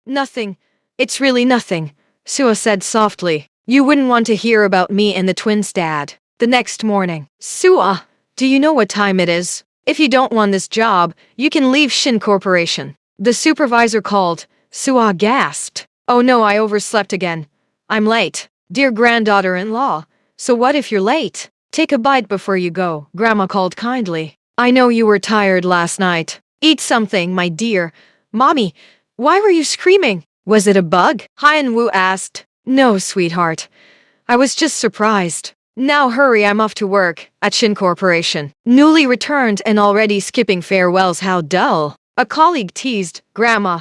Nothing. It's really nothing, Sua said softly. You wouldn't want to hear about me and the twins' dad. The next morning. Sua, do you know what time it is? If you don't want this job, you can leave Shin Corporation. The supervisor called. Sua gasped. Oh no, I overslept again. I'm late. Dear granddaughter-in-law. So what if you're late? Take a bite before you go, Grandma called kindly. I know you were tired last night. Eat something, my dear. Mommy, why were you screaming? Was it a bug? Hyun-woo asked. No, sweetheart. I was just surprised. Now hurry, I'm off to work at Shin Corporation. Newly returned and already skipping farewells, how dull. A colleague teased, Grandma,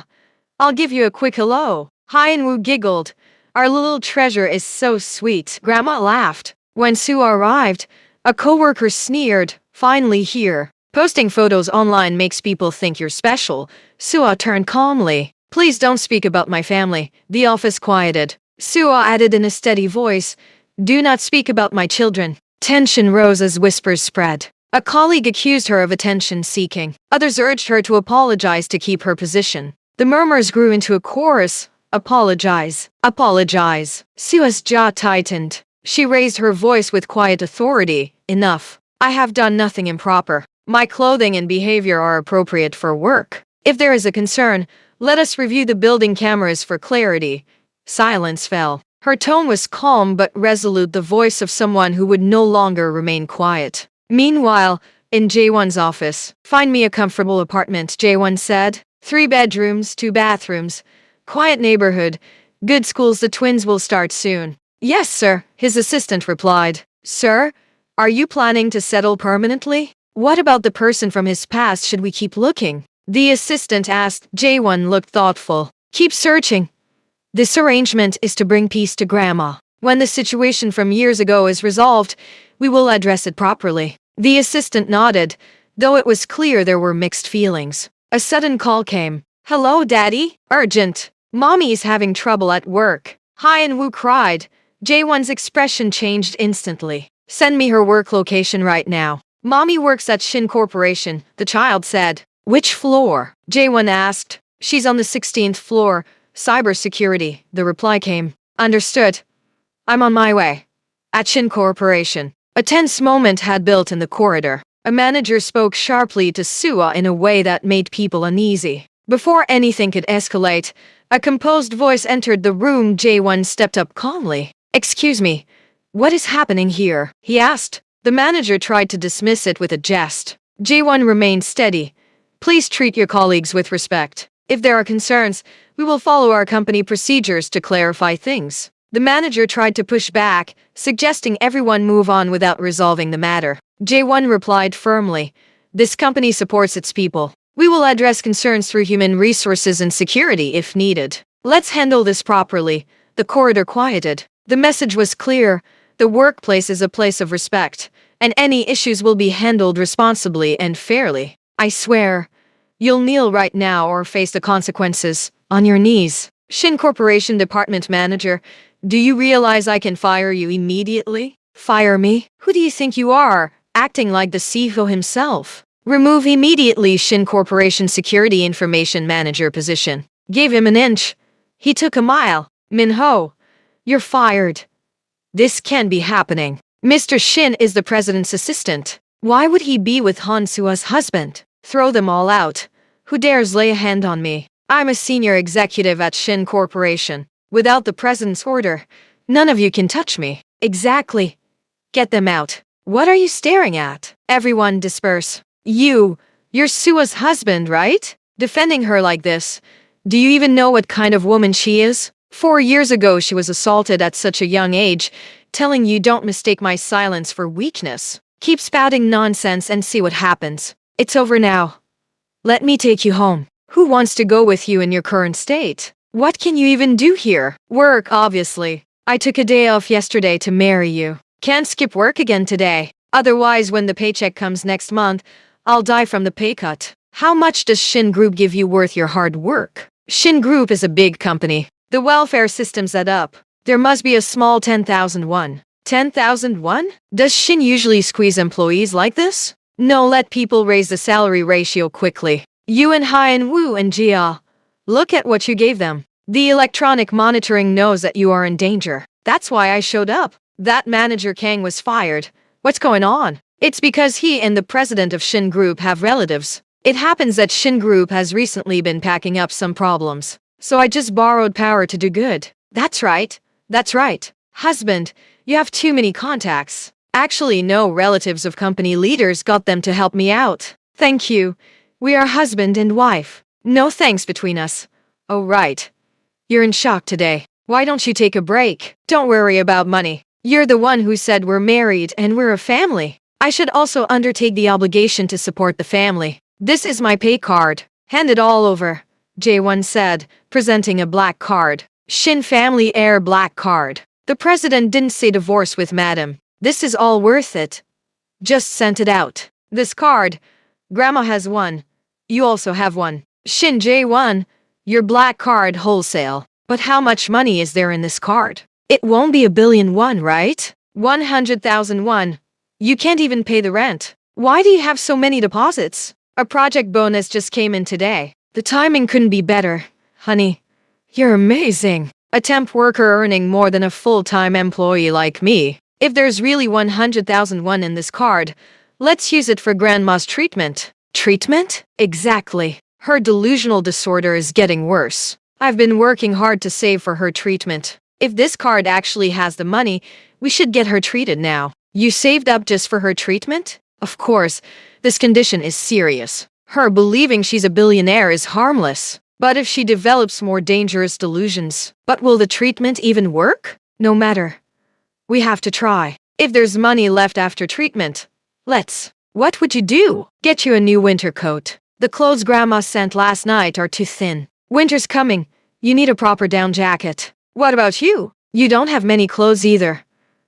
I'll give you a quick hello. Hyun-woo giggled. Our little treasure is so sweet. Grandma laughed. When Sua arrived, a coworker sneered, finally here. Posting photos online makes people think you're special. Sua turned calmly. Please don't speak about my family. The office quieted. Sua added in a steady voice, do not speak about my children. Tension rose as whispers spread. A colleague accused her of attention-seeking. Others urged her to apologize to keep her position. The murmurs grew into a chorus. Apologize. Apologize. Sua's jaw tightened. She raised her voice with quiet authority. Enough. I have done nothing improper. My clothing and behavior are appropriate for work. If there is a concern, let us review the building cameras for clarity. Silence fell. Her tone was calm but resolute, the voice of someone who would no longer remain quiet. Meanwhile, in Jaewon's office, find me a comfortable apartment, Jaewon said. 3 bedrooms, 2 bathrooms. Quiet neighborhood. Good schools, the twins will start soon. Yes, sir, his assistant replied. Sir, are you planning to settle permanently? What about the person from his past? Should we keep looking? The assistant asked. Jaewon looked thoughtful. Keep searching. This arrangement is to bring peace to Grandma. When the situation from years ago is resolved, we will address it properly. The assistant nodded, though it was clear there were mixed feelings. A sudden call came. Hello, Daddy? Urgent. Mommy's having trouble at work. Hyun-woo cried. Jaewon's expression changed instantly. Send me her work location right now. Mommy works at Shin Corporation, the child said. Which floor? Jaewon asked. She's on the 16th floor. Cybersecurity, the reply came. Understood. I'm on my way. At Shin Corporation. A tense moment had built in the corridor. A manager spoke sharply to Sua in a way that made people uneasy. Before anything could escalate, a composed voice entered the room. Jaewon stepped up calmly. Excuse me, what is happening here? He asked. The manager tried to dismiss it with a jest. Jaewon remained steady. Please treat your colleagues with respect. If there are concerns, we will follow our company procedures to clarify things. The manager tried to push back, suggesting everyone move on without resolving the matter. Jaewon replied firmly, this company supports its people. We will address concerns through human resources and security if needed. Let's handle this properly. The corridor quieted. The message was clear. The workplace is a place of respect, and any issues will be handled responsibly and fairly. I swear. You'll kneel right now or face the consequences. On your knees. Shin Corporation Department Manager, do you realize I can fire you immediately? Fire me? Who do you think you are? Acting like the CEO himself. Remove immediately. Shin Corporation Security Information Manager position. Gave him an inch. He took a mile. Min-ho, you're fired. This can't be happening. Mr. Shin is the president's assistant. Why would he be with Han Sua's husband? Throw them all out. Who dares lay a hand on me? I'm a senior executive at Shin Corporation. Without the president's order, none of you can touch me. Exactly. Get them out. What are you staring at? Everyone disperse. You're Sua's husband, right? Defending her like this. Do you even know what kind of woman she is? 4 years ago she was assaulted at such a young age, telling you don't mistake my silence for weakness. Keep spouting nonsense and see what happens. It's over now. Let me take you home. Who wants to go with you in your current state? What can you even do here? Work, obviously. I took a day off yesterday to marry you. Can't skip work again today. Otherwise, when the paycheck comes next month, I'll die from the pay cut. How much does Shin Group give you worth your hard work? Shin Group is a big company. The welfare system's add up. There must be a small 10,000 won. 10,000 won? Does Shin usually squeeze employees like this? No, let people raise the salary ratio quickly. You and Hyun-woo and Jia. Look at what you gave them. The electronic monitoring knows that you are in danger. That's why I showed up. That manager Kang was fired. What's going on? It's because he and the president of Shin Group have relatives. It happens that Shin Group has recently been packing up some problems. So I just borrowed power to do good. That's right. That's right. Husband, you have too many contacts. Actually, no, relatives of company leaders got them to help me out. Thank you. We are husband and wife. No thanks between us. Oh, right. You're in shock today. Why don't you take a break? Don't worry about money. You're the one who said we're married and we're a family. I should also undertake the obligation to support the family. This is my pay card. Hand it all over, Jae-won said, presenting a black card. Shin Family Heir black card. The president didn't say divorce with madam. This is all worth it. Just sent it out. This card. Grandma has one. You also have one. Shin Jae-won, your black card wholesale. But how much money is there in this card? It won't be 1 billion won, right? 100,000 won. You can't even pay the rent. Why do you have so many deposits? A project bonus just came in today. The timing couldn't be better. Honey, you're amazing. A temp worker earning more than a full-time employee like me. If there's really 100,000 won in this card, let's use it for grandma's treatment. Treatment? Exactly. Her delusional disorder is getting worse. I've been working hard to save for her treatment. If this card actually has the money, we should get her treated now. You saved up just for her treatment? Of course, this condition is serious. Her believing she's a billionaire is harmless. But if she develops more dangerous delusions, but will the treatment even work? No matter. We have to try. If there's money left after treatment, let's. What would you do? Get you a new winter coat. The clothes grandma sent last night are too thin. Winter's coming. You need a proper down jacket. What about you? You don't have many clothes either.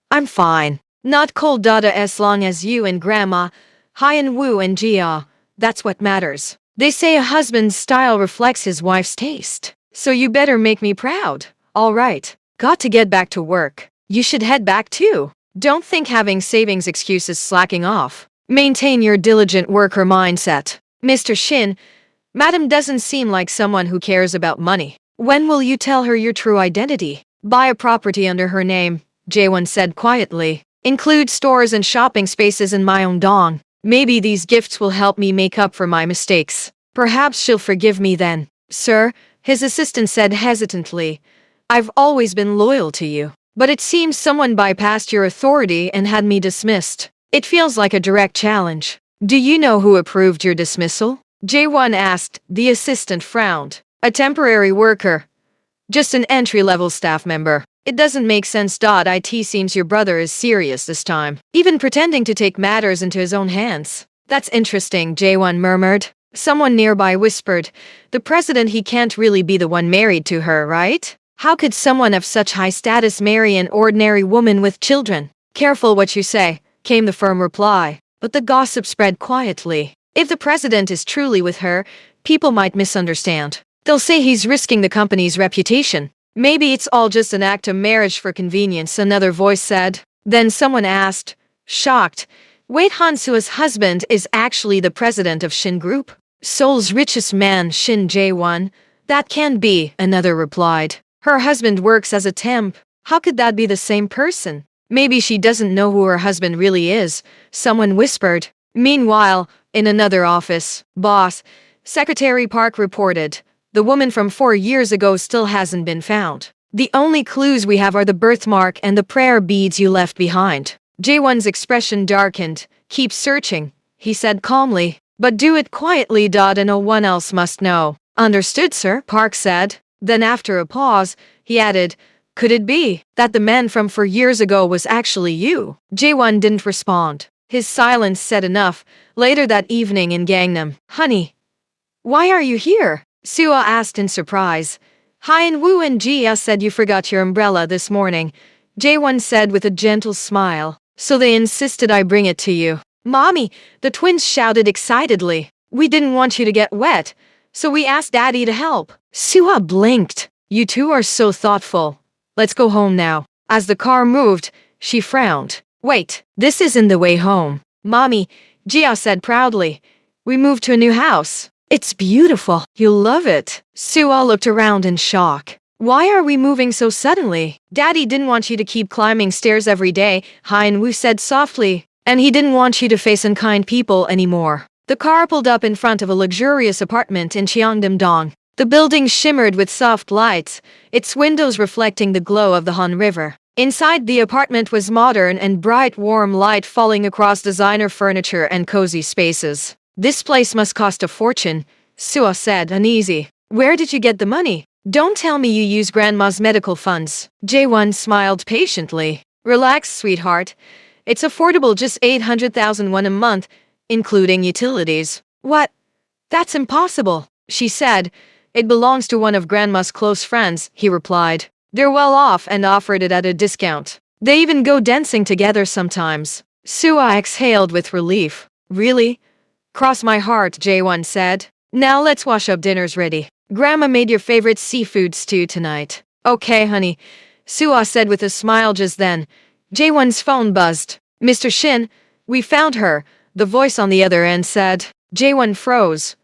I'm fine. Not cold dada as long as you and grandma, Hyun Woo and Jia. That's what matters. They say a husband's style reflects his wife's taste. So you better make me proud. All right. Got to get back to work. You should head back too. Don't think having savings excuses slacking off. Maintain your diligent worker mindset. Mr. Shin, Madam doesn't seem like someone who cares about money. When will you tell her your true identity? Buy a property under her name, Jae-won said quietly. Include stores and shopping spaces in Myeongdong. Maybe these gifts will help me make up for my mistakes. Perhaps she'll forgive me then. Sir, his assistant said hesitantly. I've always been loyal to you. But it seems someone bypassed your authority and had me dismissed. It feels like a direct challenge. Do you know who approved your dismissal? Jae-won asked. The assistant frowned. A temporary worker. Just an entry-level staff member. It doesn't make sense. It seems your brother is serious this time, even pretending to take matters into his own hands. That's interesting, Jae-won murmured. Someone nearby whispered. The president, he can't really be the one married to her, right? How could someone of such high status marry an ordinary woman with children? Careful what you say, came the firm reply. But the gossip spread quietly. If the president is truly with her, people might misunderstand. They'll say he's risking the company's reputation. Maybe it's all just an act of marriage for convenience, another voice said. Then someone asked, shocked, wait, Han-sua's husband is actually the president of Shin Group? Seoul's richest man, Shin Jae-won? That can't be, another replied. Her husband works as a temp. How could that be the same person? Maybe she doesn't know who her husband really is, someone whispered. Meanwhile, in another office, boss, Secretary Park reported. The woman from 4 years ago still hasn't been found. The only clues we have are the birthmark and the prayer beads you left behind. Jae-won's expression darkened. Keep searching, he said calmly. But do it quietly. And no one else must know. Understood, sir, Park said. Then after a pause, he added, could it be that the man from 4 years ago was actually you? Jae-won didn't respond. His silence said enough. Later that evening in Gangnam. Honey, why are you here? Sua asked in surprise. Hyun Woo and Jia said you forgot your umbrella this morning. Jae-won said with a gentle smile. So they insisted I bring it to you. Mommy, the twins shouted excitedly. We didn't want you to get wet, so we asked Daddy to help. Sua blinked. You two are so thoughtful. Let's go home now. As the car moved, she frowned. Wait, this isn't the way home. Mommy, Jia said proudly. We moved to a new house. It's beautiful. You'll love it. Sua looked around in shock. Why are we moving so suddenly? Daddy didn't want you to keep climbing stairs every day, Hein Wu said softly. And he didn't want you to face unkind people anymore. The car pulled up in front of a luxurious apartment in Cheongdam-dong. The building shimmered with soft lights, its windows reflecting the glow of the Han River. Inside the apartment was modern and bright warm light falling across designer furniture and cozy spaces. This place must cost a fortune, Suah said, uneasy. Where did you get the money? Don't tell me you use grandma's medical funds. Jae-won smiled patiently. Relax, sweetheart. It's affordable, just 800,000 won a month, including utilities. What? That's impossible, she said. It belongs to one of grandma's close friends, he replied. They're well off and offered it at a discount. They even go dancing together sometimes. Suah exhaled with relief. Really? Cross my heart, Jae-won said. Now let's wash up, dinner's ready. Grandma made your favorite seafood stew tonight. Okay, honey, Suah said with a smile just then. Jae-won's phone buzzed. Mr. Shin, we found her, the voice on the other end said. Jae-won froze.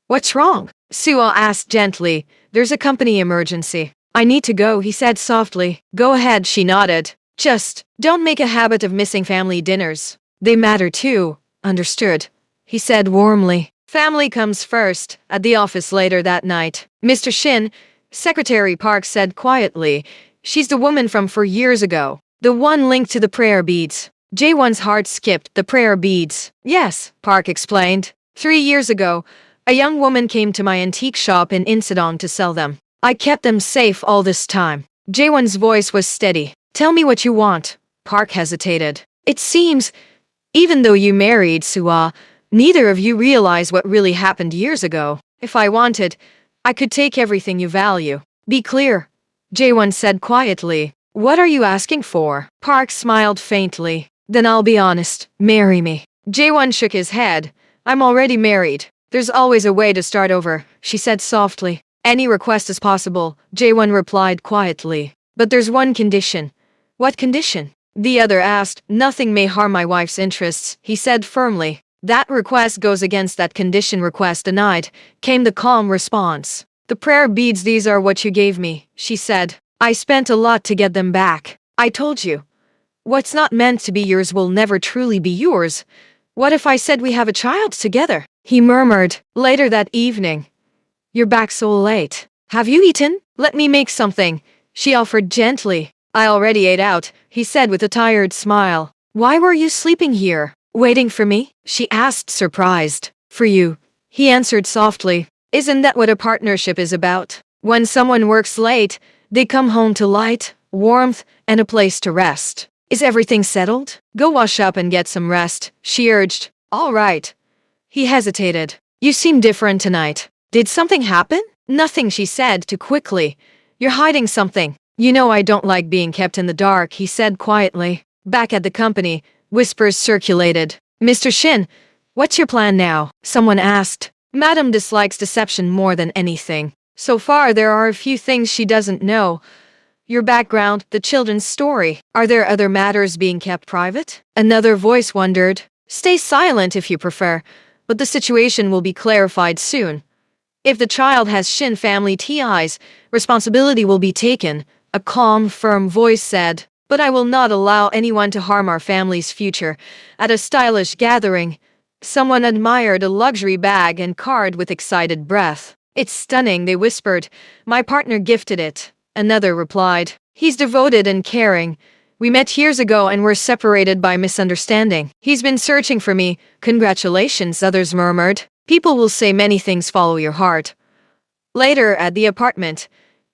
What's wrong? Suah asked gently. There's a company emergency. I need to go, he said softly. Go ahead, she nodded. Just don't make a habit of missing family dinners. They matter too. Understood, he said warmly. Family comes first. At the office later that night, Mr. Shin, Secretary Park said quietly, she's the woman from 4 years ago. The one linked to the prayer beads. Jae-won's heart skipped. The prayer beads. Yes, Park explained. 3 years ago, a young woman came to my antique shop in Insadong to sell them. I kept them safe all this time. Jae-won's voice was steady. Tell me what you want. Park hesitated. It seems, even though you married Suah, neither of you realize what really happened years ago. If I wanted, I could take everything you value. Be clear, Jae-won said quietly. What are you asking for? Park smiled faintly. Then I'll be honest. Marry me. Jae-won shook his head. I'm already married. There's always a way to start over, she said softly. Any request is possible, Jae-won replied quietly. But there's one condition. What condition? The other asked. Nothing may harm my wife's interests, he said firmly. That request goes against that condition. Request denied, came the calm response. The prayer beads, these are what you gave me, she said. I spent a lot to get them back. I told you. What's not meant to be yours will never truly be yours. What if I said we have a child together? He murmured. Later that evening. You're back so late. Have you eaten? Let me make something, she offered gently. I already ate out, he said with a tired smile. Why were you sleeping here? Waiting for me? She asked, surprised. For you, he answered softly. Isn't that what a partnership is about? When someone works late, they come home to light, warmth, and a place to rest. Is everything settled? Go wash up and get some rest, she urged. All right. He hesitated. You seem different tonight. Did something happen? Nothing, she said too quickly. You're hiding something. You know I don't like being kept in the dark, he said quietly. Back at the company, whispers circulated. Mr. Shin, what's your plan now? Someone asked. Madam dislikes deception more than anything. So far there are a few things she doesn't know. Your background, the children's story. Are there other matters being kept private? Another voice wondered. Stay silent if you prefer, but the situation will be clarified soon. If the child has Shin family ties, responsibility will be taken, a calm, firm voice said. But I will not allow anyone to harm our family's future. At a stylish gathering, someone admired a luxury bag and card with excited breath. It's stunning, they whispered. My partner gifted it. Another replied. He's devoted and caring. We met years ago and were separated by misunderstanding. He's been searching for me. Congratulations, others murmured. People will say many things, follow your heart. Later, at the apartment,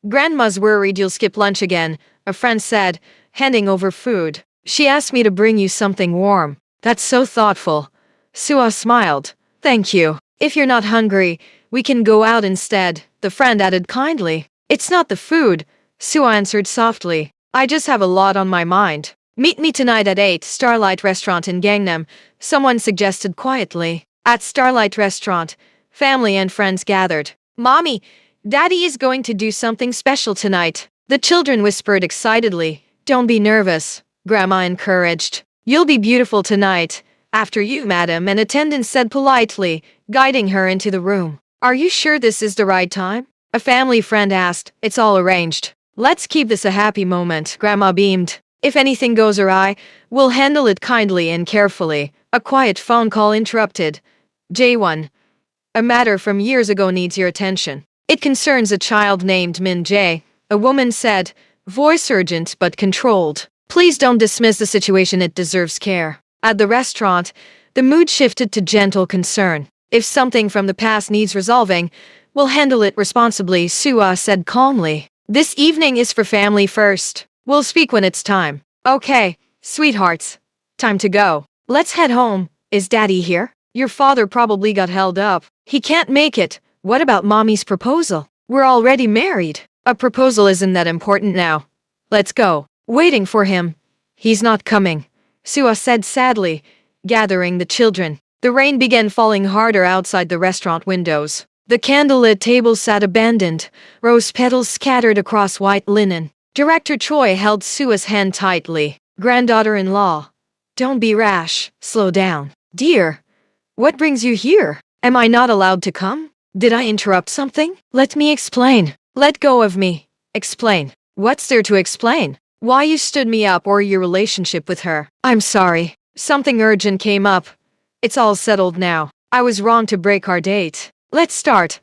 Grandma's worried you'll skip lunch again, a friend said, handing over food. She asked me to bring you something warm. That's so thoughtful. Suah smiled. Thank you. If you're not hungry, we can go out instead, the friend added kindly. It's not the food, Suah answered softly. I just have a lot on my mind. Meet me tonight at 8 Starlight Restaurant in Gangnam, someone suggested quietly. At Starlight Restaurant, family and friends gathered. Mommy, Daddy is going to do something special tonight, the children whispered excitedly. Don't be nervous, Grandma encouraged. You'll be beautiful tonight. After you, madam, an attendant said politely, guiding her into the room. Are you sure this is the right time? A family friend asked. It's all arranged. Let's keep this a happy moment, Grandma beamed. If anything goes awry, we'll handle it kindly and carefully. A quiet phone call interrupted. J1. A matter from years ago needs your attention. It concerns a child named Min Jae, a woman said, voice urgent but controlled. Please don't dismiss the situation, it deserves care. At the restaurant, the mood shifted to gentle concern. If something from the past needs resolving, we'll handle it responsibly, Sua said calmly. This evening is for family first. We'll speak when it's time. Okay, sweethearts. Time to go. Let's head home. Is Daddy here? Your father probably got held up. He can't make it. What about Mommy's proposal? We're already married. A proposal isn't that important now. Let's go. Waiting for him. He's not coming, Sua said sadly, gathering the children. The rain began falling harder outside the restaurant windows. The candlelit table sat abandoned, rose petals scattered across white linen. Director Choi held Sua's hand tightly. Granddaughter-in-law. Don't be rash. Slow down. Dear, what brings you here? Am I not allowed to come? Did I interrupt something? Let me explain. Let go of me. Explain. What's there to explain? Why you stood me up or your relationship with her? I'm sorry. Something urgent came up. It's all settled now. I was wrong to break our date. Let's start.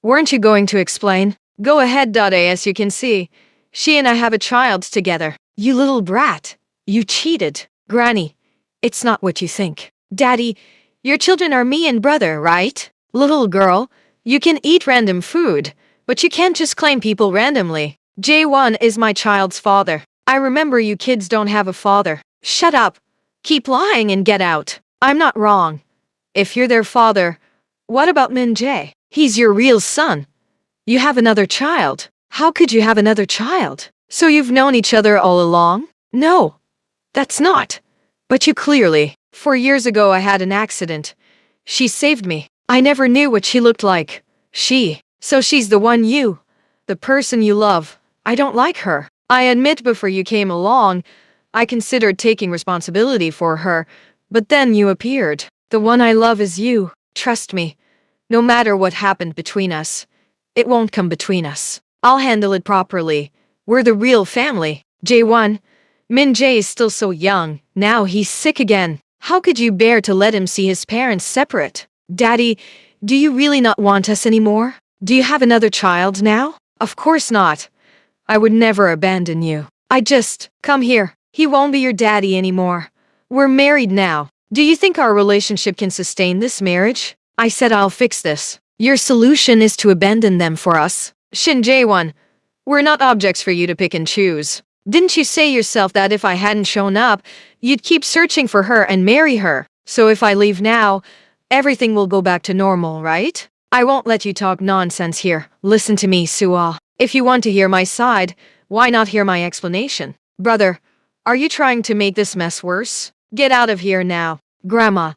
Weren't you going to explain? Go ahead, As you can see, she and I have a child together. You little brat. You cheated. Granny, it's not what you think. Daddy, your children are me and brother, right? Little girl, you can eat random food, but you can't just claim people randomly. J1 is my child's father. I remember you kids don't have a father. Shut up. Keep lying and get out. I'm not wrong. If you're their father, what about Min Jae? He's your real son. You have another child. How could you have another child? So you've known each other all along? No. That's not. But you clearly. 4 years ago I had an accident. She saved me. I never knew what she looked like. So she's the one the person you love. I don't like her. I admit before you came along, I considered taking responsibility for her, but then you appeared. The one I love is you. Trust me. No matter what happened between us, it won't come between us. I'll handle it properly. We're the real family. J1. Min Jae is still so young. Now he's sick again. How could you bear to let him see his parents separate? Daddy, do you really not want us anymore? Do you have another child now? Of course not. I would never abandon you. Come here. He won't be your daddy anymore. We're married now. Do you think our relationship can sustain this marriage? I said I'll fix this. Your solution is to abandon them for us. Shin Jae-won, we're not objects for you to pick and choose. Didn't you say yourself that if I hadn't shown up, you'd keep searching for her and marry her? So if I leave now, everything will go back to normal, right? I won't let you talk nonsense here. Listen to me, Sua. If you want to hear my side, why not hear my explanation? Brother, are you trying to make this mess worse? Get out of here now. Grandma,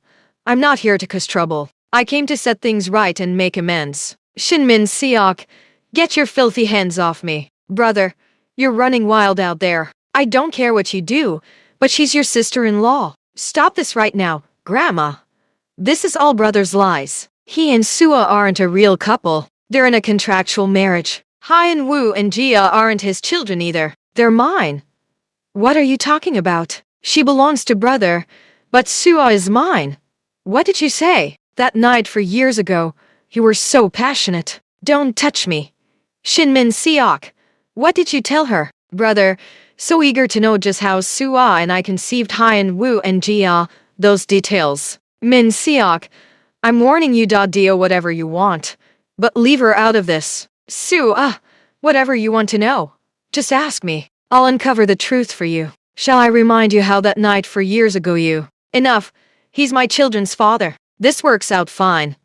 I'm not here to cause trouble. I came to set things right and make amends. Shinmin Seok, get your filthy hands off me. Brother, you're running wild out there. I don't care what you do, but she's your sister-in-law. Stop this right now, Grandma. This is all brother's lies. He and Sua aren't a real couple. They're in a contractual marriage. Hyun Woo and Jia aren't his children either. They're mine. What are you talking about? She belongs to brother, but Sua is mine. What did you say? That night 4 years ago, you were so passionate. Don't touch me. Shinmin Seok, what did you tell her? Brother, so eager to know just how Sua and I conceived Hyun Woo and Jia, those details. Min Seok, I'm warning you, deal whatever you want, but leave her out of this. Sua, whatever you want to know, just ask me. I'll uncover the truth for you. Shall I remind you how that night 4 years ago you... Enough. He's my children's father. This works out fine.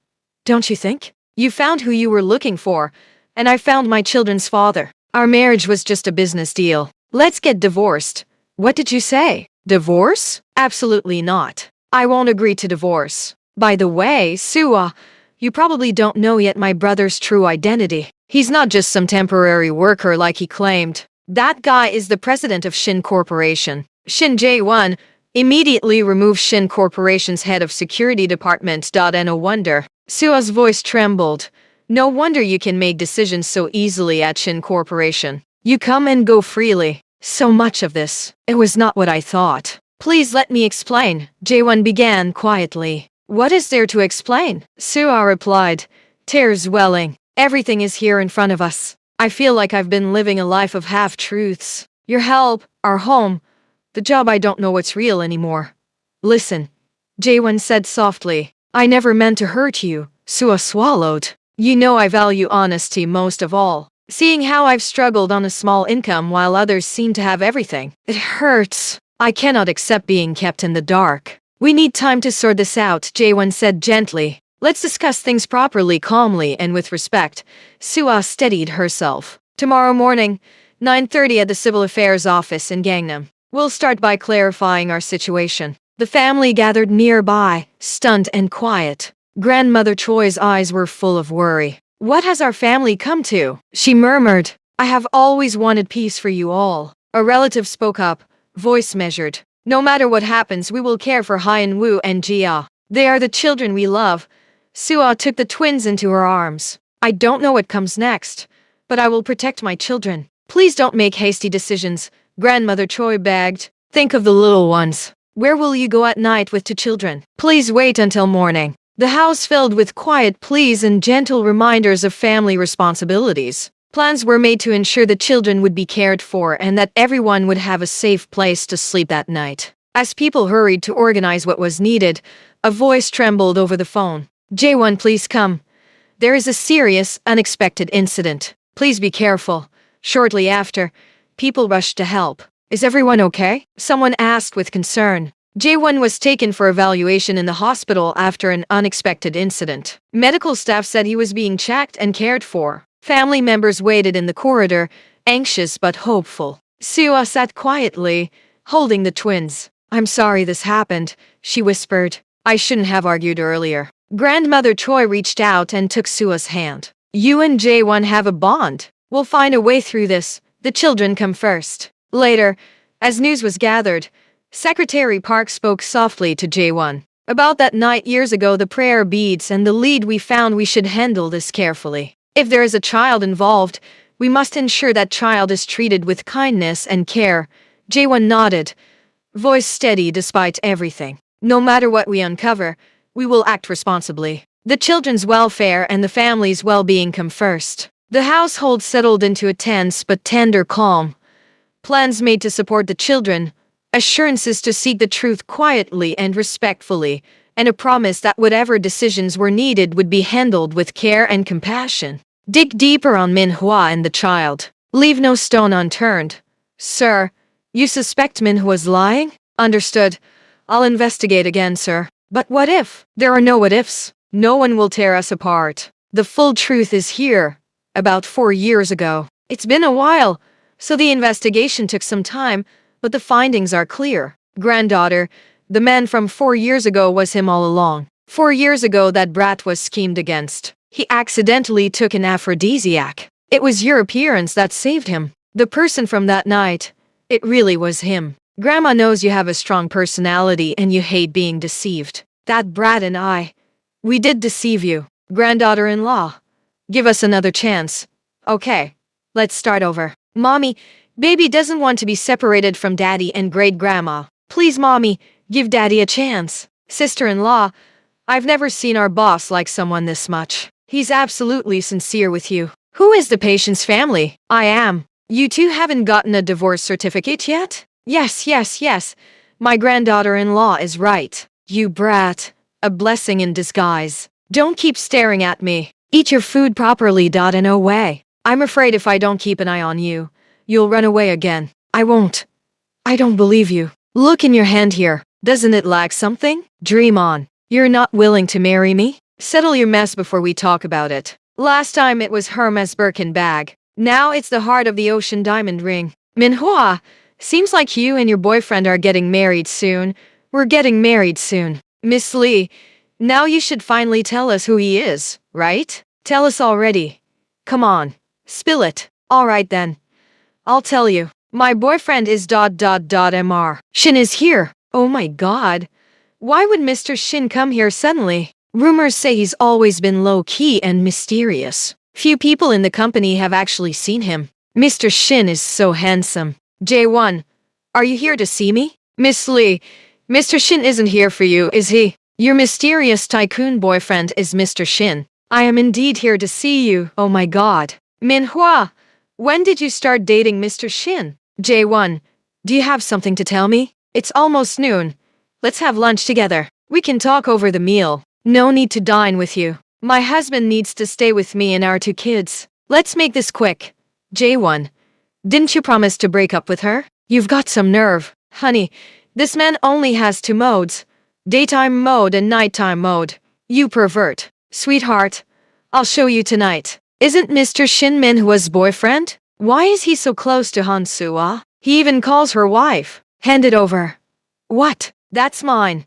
Don't you think? You found who you were looking for, and I found my children's father. Our marriage was just a business deal. Let's get divorced. What did you say? Divorce? Absolutely not. I won't agree to divorce. By the way, Sua, you probably don't know yet my brother's true identity. He's not just some temporary worker like he claimed. That guy is the president of Shin Corporation. Shin Jae-won immediately removed Shin Corporation's head of security department. No wonder. Sua's voice trembled. No wonder you can make decisions so easily at Shin Corporation. You come and go freely. So much of this. It was not what I thought. Please let me explain, Jaewon began quietly. What is there to explain? Suah replied, tears welling. Everything is here in front of us. I feel like I've been living a life of half-truths. Your help, our home, the job, I don't know what's real anymore. Listen, Jaewon said softly. I never meant to hurt you, Suah swallowed. You know I value honesty most of all. Seeing how I've struggled on a small income while others seem to have everything, it hurts. I cannot accept being kept in the dark. We need time to sort this out, Jaewon said gently. Let's discuss things properly, calmly, and with respect. Suah steadied herself. Tomorrow morning, 9:30 at the Civil Affairs office in Gangnam. We'll start by clarifying our situation. The family gathered nearby, stunned and quiet. Grandmother Choi's eyes were full of worry. What has our family come to? She murmured. I have always wanted peace for you all. A relative spoke up, voice measured. No matter what happens, we will care for Hyun Woo and Jia. They are the children we love. Suah took the twins into her arms. I don't know what comes next, but I will protect my children. Please don't make hasty decisions, Grandmother Choi begged. Think of the little ones. Where will you go at night with 2 children? Please wait until morning. The house filled with quiet pleas and gentle reminders of family responsibilities. Plans were made to ensure the children would be cared for and that everyone would have a safe place to sleep that night. As people hurried to organize what was needed, a voice trembled over the phone. Jaewon, please come. There is a serious, unexpected incident. Please be careful. Shortly after, people rushed to help. Is everyone okay? Someone asked with concern. Jaewon was taken for evaluation in the hospital after an unexpected incident. Medical staff said he was being checked and cared for. Family members waited in the corridor, anxious but hopeful. Suah sat quietly, holding the twins. I'm sorry this happened, she whispered. I shouldn't have argued earlier. Grandmother Choi reached out and took Suah's hand. You and Jaewon have a bond. We'll find a way through this. The children come first. Later, as news was gathered, Secretary Park spoke softly to Jaewon. About that night years ago, the prayer beads and the lead, we found we should handle this carefully. If there is a child involved, we must ensure that child is treated with kindness and care. Jaewon nodded, voice steady despite everything. No matter what we uncover, we will act responsibly. The children's welfare and the family's well-being come first. The household settled into a tense but tender calm. Plans made to support the children, assurances to seek the truth quietly and respectfully, and a promise that whatever decisions were needed would be handled with care and compassion. Dig deeper on Minhwa and the child. Leave no stone unturned. Sir, you suspect Minhwa's lying? Understood. I'll investigate again, sir. But what if? There are no what ifs. No one will tear us apart. The full truth is here. About 4 years ago. It's been a while, so the investigation took some time, but the findings are clear. Granddaughter, the man from 4 years ago was him all along. 4 years ago that brat was schemed against. He accidentally took an aphrodisiac. It was your appearance that saved him. The person from that night, it really was him. Grandma knows you have a strong personality and you hate being deceived. That brat and I, we did deceive you. Granddaughter-in-law, give us another chance. Okay, let's start over. Mommy, baby doesn't want to be separated from daddy and great-grandma. Please, mommy, give daddy a chance. Sister-in-law, I've never seen our boss like someone this much. He's absolutely sincere with you. Who is the patient's family? I am. You two haven't gotten a divorce certificate yet? Yes. My granddaughter-in-law is right. You brat. A blessing in disguise. Don't keep staring at me. Eat your food properly. No way. I'm afraid if I don't keep an eye on you, you'll run away again. I won't. I don't believe you. Look in your hand here. Doesn't it lack something? Dream on. You're not willing to marry me? Settle your mess before we talk about it. Last time it was Hermes Birkin bag. Now it's the heart of the ocean diamond ring. Minhwa, seems like you and your boyfriend are getting married soon. We're getting married soon. Miss Lee, now you should finally tell us who he is, right? Tell us already. Come on. Spill it. Alright then. I'll tell you. My boyfriend is ... Mr. Shin is here. Oh my god. Why would Mr. Shin come here suddenly? Rumors say he's always been low-key and mysterious. Few people in the company have actually seen him. Mr. Shin is so handsome. J1, are you here to see me? Miss Lee, Mr. Shin isn't here for you, is he? Your mysterious tycoon boyfriend is Mr. Shin. I am indeed here to see you, oh my god. Minhua, when did you start dating Mr. Shin? J1, do you have something to tell me? It's almost noon. Let's have lunch together. We can talk over the meal. No need to dine with you. My husband needs to stay with me and our 2 kids. Let's make this quick. J1, didn't you promise to break up with her? You've got some nerve. Honey, this man only has 2 modes. Daytime mode and nighttime mode. You pervert. Sweetheart, I'll show you tonight. Isn't Mr. Shin Minhua's boyfriend? Why is he so close to Han Sua? He even calls her wife. Hand it over. What? That's mine.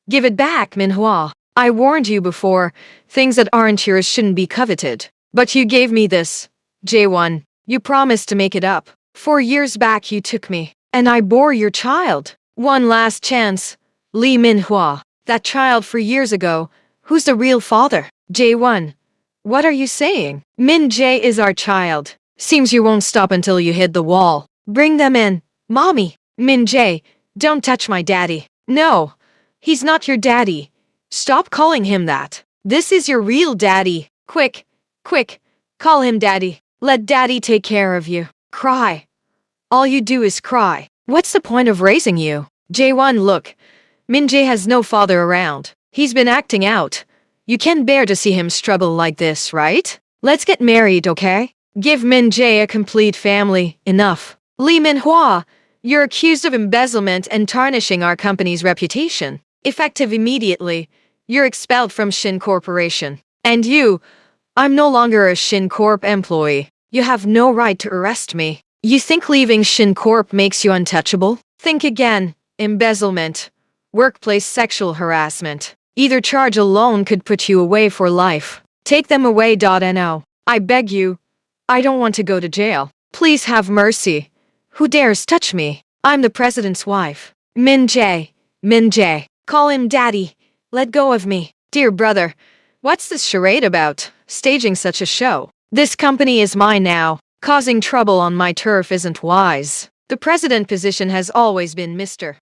Give it back, Minhua. I warned you before, things that aren't yours shouldn't be coveted. But you gave me this. J1, you promised to make it up. 4 years back you took me, and I bore your child. One last chance. Lee Minhua. That child 4 years ago. Who's the real father? J1. What are you saying? Min Jae is our child. Seems you won't stop until you hit the wall. Bring them in. Mommy. Min Jae, don't touch my daddy. No. He's not your daddy. Stop calling him that. This is your real daddy. Quick. Quick. Call him daddy. Let daddy take care of you. Cry. All you do is cry. What's the point of raising you? J1, look. Min Jae has no father around. He's been acting out. You can't bear to see him struggle like this, right? Let's get married, okay? Give Min Jae a complete family. Enough. Lee Minhua, you're accused of embezzlement and tarnishing our company's reputation. Effective immediately. You're expelled from Shin Corporation. And you, I'm no longer a Shin Corp employee. You have no right to arrest me. You think leaving Shin Corp makes you untouchable? Think again. Embezzlement. Workplace sexual harassment. Either charge alone could put you away for life. Take them away. No. I beg you. I don't want to go to jail. Please have mercy. Who dares touch me? I'm the president's wife. Min Jae. Min Jae. Call him daddy. Let go of me. Dear brother, what's this charade about? Staging such a show. This company is mine now. Causing trouble on my turf isn't wise. The president position has always been Mr.